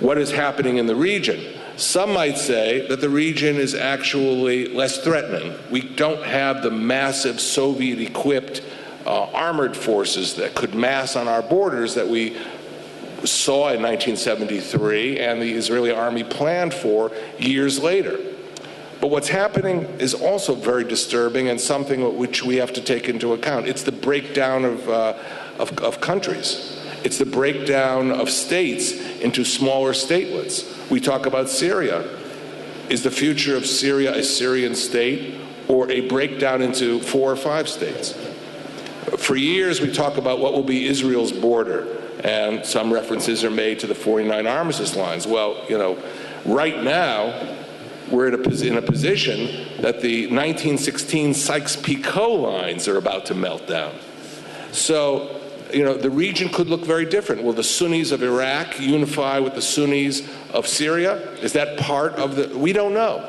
what is happening in the region. Some might say that the region is actually less threatening. We don't have the massive Soviet-equipped armored forces that could mass on our borders that we saw in 1973 and the Israeli army planned for years later. But what's happening is also very disturbing and something which we have to take into account. It's the breakdown of countries. It's the breakdown of states into smaller statelets. We talk about Syria. Is the future of Syria a Syrian state or a breakdown into 4 or 5 states? For years, we talk about what will be Israel's border, and some references are made to the 49 armistice lines. Well, you know, right now, we're in a position that the 1916 Sykes-Picot lines are about to melt down. So, you know, the region could look very different. Will the Sunnis of Iraq unify with the Sunnis of Syria? Is that part of the... We don't know.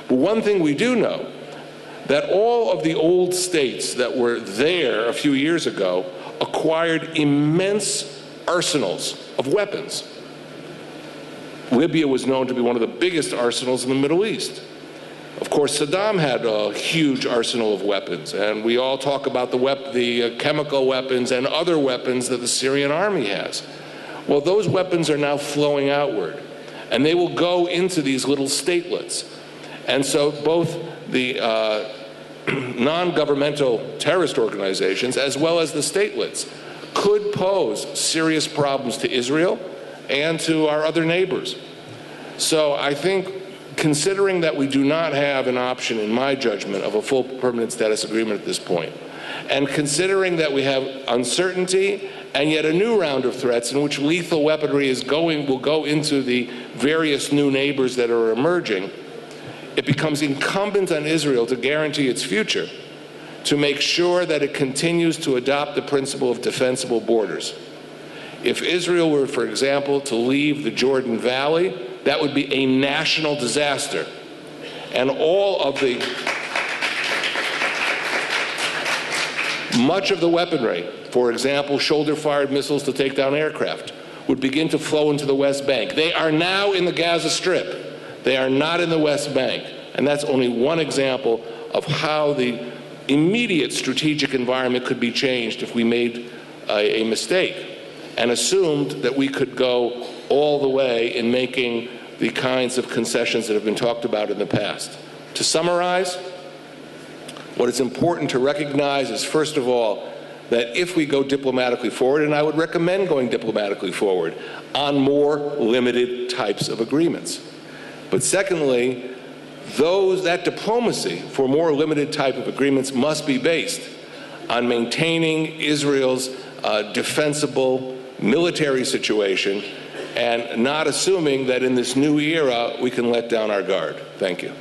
But one thing we do know, that all of the old states that were there a few years ago acquired immense arsenals of weapons. Libya was known to be one of the biggest arsenals in the Middle East. Of course, Saddam had a huge arsenal of weapons, and we all talk about the chemical weapons and other weapons that the Syrian army has. Well, those weapons are now flowing outward, and they will go into these little statelets. And so both the non-governmental terrorist organizations, as well as the statelets, could pose serious problems to Israel and to our other neighbors. So I think, considering that we do not have an option, in my judgment, of a full permanent status agreement at this point, and considering that we have uncertainty and yet a new round of threats in which lethal weaponry will go into the various new neighbors that are emerging, it becomes incumbent on Israel to guarantee its future, to make sure that it continues to adopt the principle of defensible borders. If Israel were, for example, to leave the Jordan Valley, that would be a national disaster. And much of the weaponry, for example, shoulder-fired missiles to take down aircraft, would begin to flow into the West Bank. They are now in the Gaza Strip. They are not in the West Bank. And that's only one example of how the immediate strategic environment could be changed if we made a mistake and assumed that we could go all the way in making the kinds of concessions that have been talked about in the past. To summarize, what is important to recognize is, first of all, that if we go diplomatically forward, and I would recommend going diplomatically forward on more limited types of agreements. But secondly, that diplomacy for more limited type of agreements must be based on maintaining Israel's defensible military situation and not assuming that in this new era we can let down our guard. Thank you.